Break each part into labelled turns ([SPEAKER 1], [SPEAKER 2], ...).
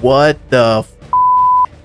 [SPEAKER 1] What the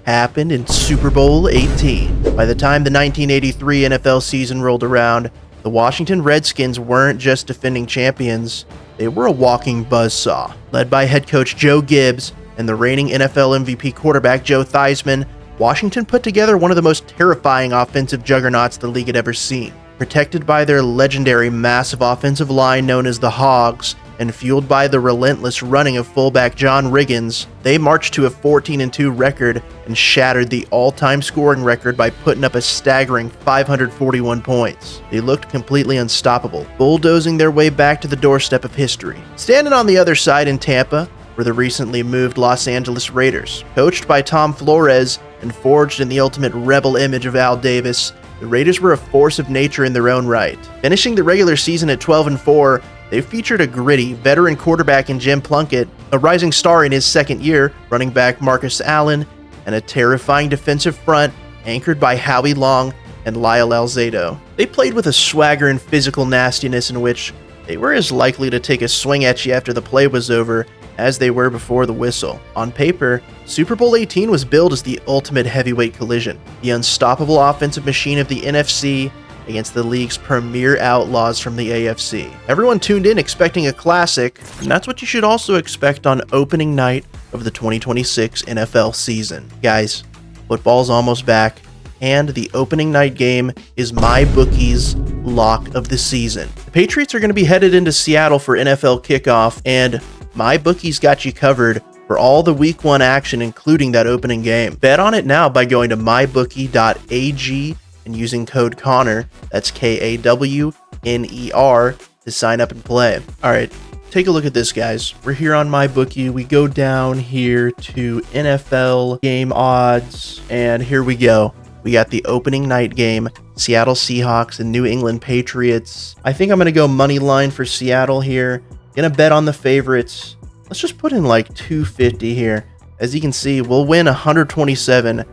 [SPEAKER 1] happened in Super Bowl XVIII? By the time the 1983 NFL season rolled around, the Washington Redskins weren't just defending champions, they were a walking buzzsaw. Led by head coach Joe Gibbs and the reigning NFL MVP quarterback Joe Theismann, Washington put together one of the most terrifying offensive juggernauts the league had ever seen. Protected by their legendary massive offensive line known as the Hogs, and fueled by the relentless running of fullback John Riggins, they marched to a 14-2 record and shattered the all-time scoring record by putting up a staggering 541 points. They looked completely unstoppable, bulldozing their way back to the doorstep of history. Standing on the other side in Tampa were the recently moved Los Angeles Raiders. Coached by Tom Flores and forged in the ultimate rebel image of Al Davis, the Raiders were a force of nature in their own right. Finishing the regular season at 12-4, they featured a gritty, veteran quarterback in Jim Plunkett, a rising star in his second year, running back Marcus Allen, and a terrifying defensive front anchored by Howie Long and Lyle Alzado. They played with a swagger and physical nastiness in which they were as likely to take a swing at you after the play was over as they were before the whistle. On paper, Super Bowl XVIII was billed as the ultimate heavyweight collision, the unstoppable offensive machine of the NFC against the league's premier outlaws from the AFC. Everyone tuned in expecting a classic, and that's what you should also expect on opening night of the 2026 NFL season. Guys, football's almost back, and the opening night game is MyBookie's lock of the season. The Patriots are going to be headed into Seattle for NFL kickoff, and MyBookie's got you covered for all the Week 1 action, including that opening game. Bet on it now by going to mybookie.ag and using code Connor, that's KAWNER, to sign up and play. All right, take a look at this, guys. We're here on MyBookie. We go down here to NFL game odds, and here we go. We got the opening night game, Seattle Seahawks and New England Patriots. I think I'm going to go money line for Seattle here. Gonna bet on the favorites. Let's just put in like 250 here. As you can see, we'll win 127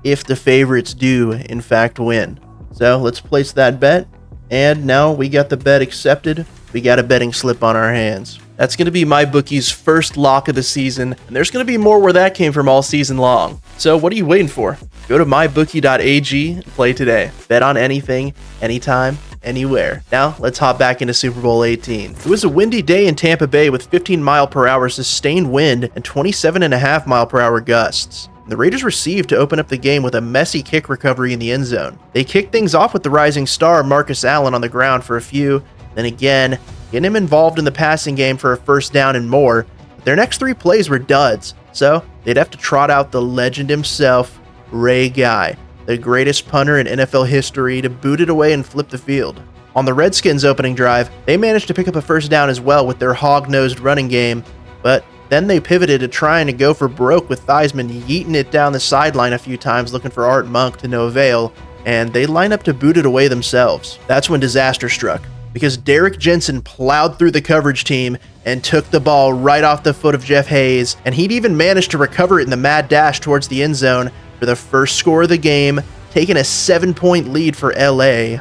[SPEAKER 1] if the favorites do in fact win. So let's place that bet. And now we got the bet accepted. We got a betting slip on our hands. That's going to be MyBookie's first lock of the season, and there's going to be more where that came from all season long. So what are you waiting for? Go to mybookie.ag and play today. Bet on anything, anytime, anywhere. Now, let's hop back into Super Bowl XVIII. It was a windy day in Tampa Bay with 15-mile-per-hour sustained wind and 27.5-mile-per-hour gusts. The Raiders received to open up the game with a messy kick recovery in the end zone. They kicked things off with the rising star Marcus Allen on the ground for a few, then again, getting him involved in the passing game for a first down and more. But their next 3 plays were duds, so they'd have to trot out the legend himself, Ray Guy, the greatest punter in NFL history, to boot it away and flip the field. On the Redskins' opening drive, they managed to pick up a first down as well with their hog-nosed running game, but then they pivoted to trying to go for broke with Theismann yeeting it down the sideline a few times looking for Art Monk to no avail, and they line up to boot it away themselves. That's when disaster struck, because Derek Jensen plowed through the coverage team and took the ball right off the foot of Jeff Hayes, and he'd even managed to recover it in the mad dash towards the end zone for the first score of the game, taking a 7-point lead for LA.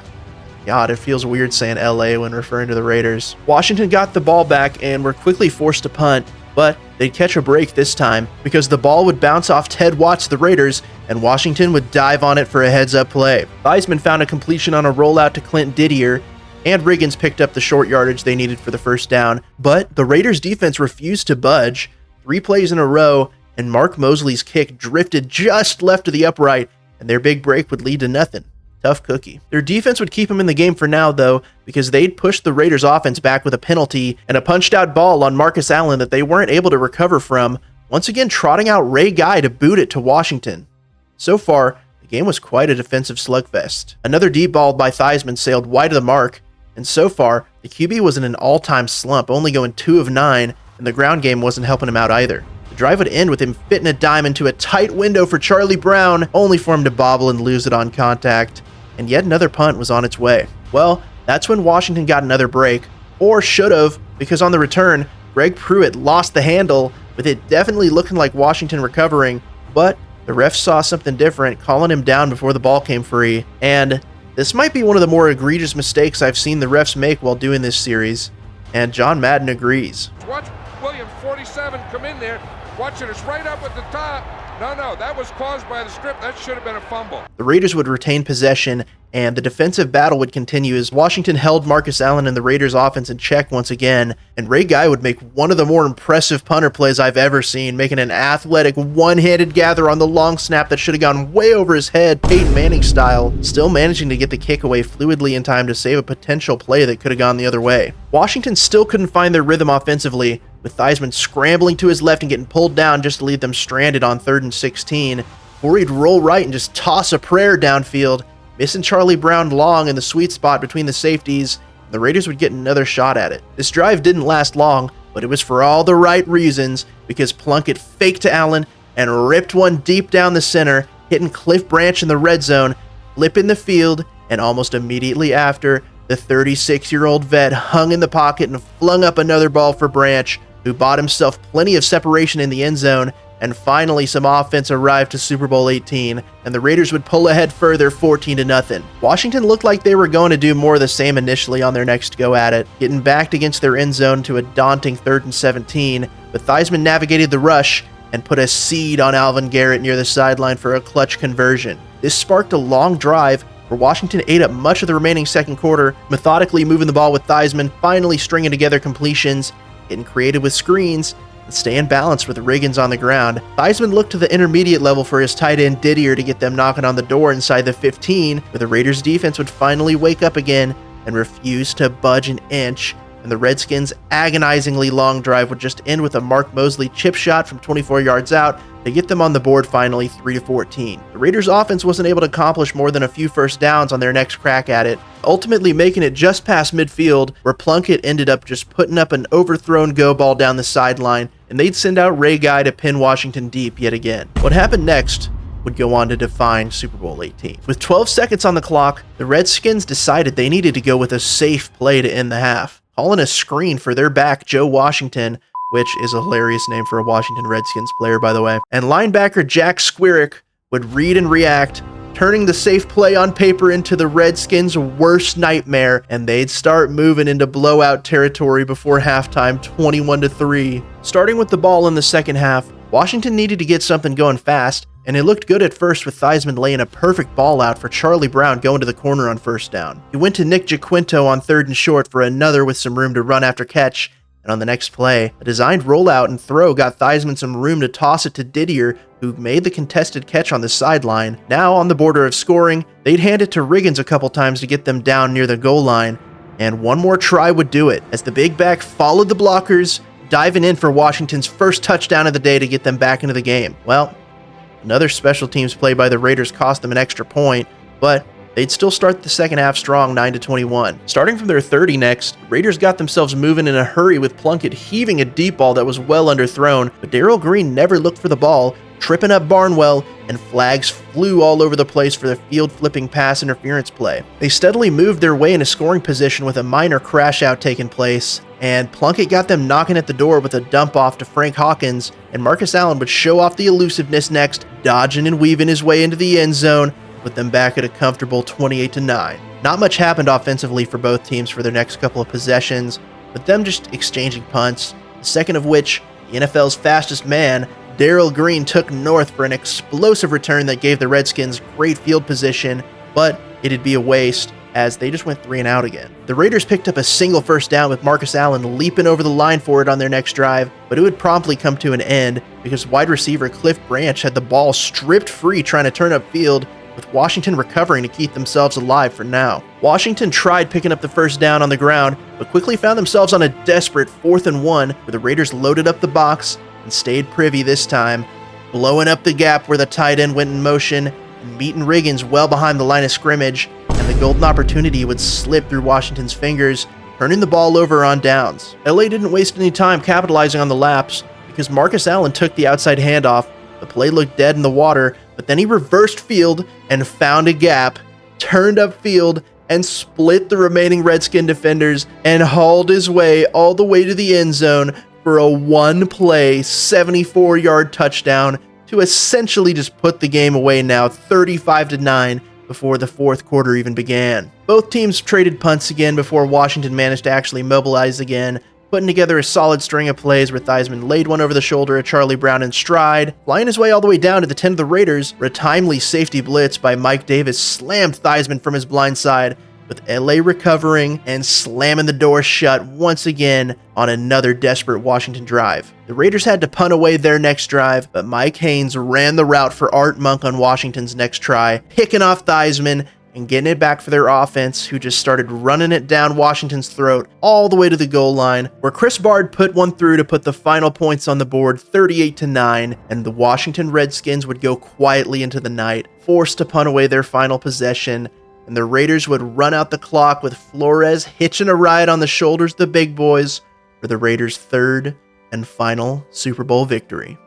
[SPEAKER 1] God, it feels weird saying LA when referring to the Raiders. Washington got the ball back and were quickly forced to punt, but they'd catch a break this time because the ball would bounce off Ted Watts, the Raiders, and Washington would dive on it for a heads-up play. Theismann found a completion on a rollout to Clint Didier, and Riggins picked up the short yardage they needed for the first down, but the Raiders' defense refused to budge. 3 plays in a row, and Mark Mosley's kick drifted just left of the upright, and their big break would lead to nothing. Tough cookie. Their defense would keep them in the game for now, though, because they'd pushed the Raiders' offense back with a penalty and a punched-out ball on Marcus Allen that they weren't able to recover from, once again trotting out Ray Guy to boot it to Washington. So far, the game was quite a defensive slugfest. Another deep ball by Theismann sailed wide of the mark, and so far, the QB was in an all-time slump, only going 2 of 9, and the ground game wasn't helping him out either. The drive would end with him fitting a dime into a tight window for Charlie Brown, only for him to bobble and lose it on contact. And yet another punt was on its way. Well, that's when Washington got another break, or should have, because on the return, Greg Pruitt lost the handle, with it definitely looking like Washington recovering, but the refs saw something different, calling him down before the ball came free, and this might be one of the more egregious mistakes I've seen the refs make while doing this series, and John Madden agrees.
[SPEAKER 2] Watch Williams, 47, come in there. Watch it. It's right up at the top. No, that was caused by the strip. That should have been a fumble.
[SPEAKER 1] The Raiders would retain possession, and the defensive battle would continue as Washington held Marcus Allen and the Raiders' offense in check once again, and Ray Guy would make one of the more impressive punter plays I've ever seen, making an athletic one-handed gather on the long snap that should have gone way over his head, Peyton Manning style, still managing to get the kick away fluidly in time to save a potential play that could have gone the other way. Washington still couldn't find their rhythm offensively, with Theismann scrambling to his left and getting pulled down just to leave them stranded on 3rd and 16, before he'd roll right and just toss a prayer downfield, missing Charlie Brown long in the sweet spot between the safeties. The Raiders would get another shot at it. This drive didn't last long, but it was for all the right reasons, because Plunkett faked to Allen and ripped one deep down the center, hitting Cliff Branch in the red zone, flipping the field, and almost immediately after, the 36-year-old vet hung in the pocket and flung up another ball for Branch, who bought himself plenty of separation in the end zone, and finally some offense arrived to Super Bowl XVIII, and the Raiders would pull ahead further 14-0. Washington looked like they were going to do more of the same initially on their next go at it, getting backed against their end zone to a daunting 3rd and 17, but Theismann navigated the rush and put a seed on Alvin Garrett near the sideline for a clutch conversion. This sparked a long drive where Washington ate up much of the remaining second quarter, methodically moving the ball with Theismann, finally stringing together completions, getting creative with screens, and staying balanced with Riggins on the ground. Theismann looked to the intermediate level for his tight end Didier to get them knocking on the door inside the 15, where the Raiders defense would finally wake up again and refuse to budge an inch, and the Redskins' agonizingly long drive would just end with a Mark Mosley chip shot from 24 yards out to get them on the board finally 3-14. The Raiders' offense wasn't able to accomplish more than a few first downs on their next crack at it, ultimately making it just past midfield, where Plunkett ended up just putting up an overthrown go ball down the sideline, and they'd send out Ray Guy to pin Washington deep yet again. What happened next would go on to define Super Bowl XVIII. With 12 seconds on the clock, the Redskins decided they needed to go with a safe play to end the half, calling a screen for their back Joe Washington, which is a hilarious name for a Washington Redskins player, by the way. And linebacker Jack Squirrick would read and react, turning the safe play on paper into the Redskins' worst nightmare, and they'd start moving into blowout territory before halftime, 21-3. Starting with the ball in the second half, Washington needed to get something going fast, and it looked good at first with Theismann laying a perfect ball out for Charlie Brown going to the corner on first down. He went to Nick Jaquinto on 3rd and short for another with some room to run after catch, and on the next play, a designed rollout and throw got Theismann some room to toss it to Didier, who made the contested catch on the sideline. Now on the border of scoring, they'd hand it to Riggins a couple times to get them down near the goal line, and one more try would do it, as the big back followed the blockers, diving in for Washington's first touchdown of the day to get them back into the game. Well, another special teams play by the Raiders cost them an extra point, but they'd still start the second half strong, 9-21. Starting from their 30 next, Raiders got themselves moving in a hurry with Plunkett heaving a deep ball that was well underthrown, but Darrell Green never looked for the ball, tripping up Barnwell, and flags flew all over the place for the field-flipping pass interference play. They steadily moved their way into scoring position with a minor crash out taking place, and Plunkett got them knocking at the door with a dump off to Frank Hawkins, and Marcus Allen would show off the elusiveness next, dodging and weaving his way into the end zone, with them back at a comfortable 28-9. Not much happened offensively for both teams for their next couple of possessions, with them just exchanging punts, the second of which, the NFL's fastest man, Darrell Green, took north for an explosive return that gave the Redskins great field position, but it'd be a waste, as they just went 3 and out again. The Raiders picked up a single first down with Marcus Allen leaping over the line for it on their next drive, but it would promptly come to an end because wide receiver Cliff Branch had the ball stripped free trying to turn upfield, with Washington recovering to keep themselves alive for now. Washington tried picking up the first down on the ground, but quickly found themselves on a desperate 4th and 1, where the Raiders loaded up the box and stayed privy this time, blowing up the gap where the tight end went in motion and meeting Riggins well behind the line of scrimmage, and the golden opportunity would slip through Washington's fingers, turning the ball over on downs. LA didn't waste any time capitalizing on the lapse because Marcus Allen took the outside handoff. The play looked dead in the water, but then he reversed field and found a gap, turned upfield, and split the remaining Redskin defenders and hauled his way all the way to the end zone for a one-play, 74-yard touchdown to essentially just put the game away now 35-9 before the fourth quarter even began. Both teams traded punts again before Washington managed to actually mobilize again, putting together a solid string of plays where Theismann laid one over the shoulder of Charlie Brown in stride, flying his way all the way down to the 10 of the Raiders, where a timely safety blitz by Mike Davis slammed Theismann from his blind side, with LA recovering and slamming the door shut once again on another desperate Washington drive. The Raiders had to punt away their next drive, but Mike Haynes ran the route for Art Monk on Washington's next try, picking off Theismann and getting it back for their offense, who just started running it down Washington's throat all the way to the goal line, where Chris Bard put one through to put the final points on the board 38-9, and the Washington Redskins would go quietly into the night, forced to punt away their final possession, and the Raiders would run out the clock with Flores hitching a ride on the shoulders of the big boys for the Raiders' third and final Super Bowl victory.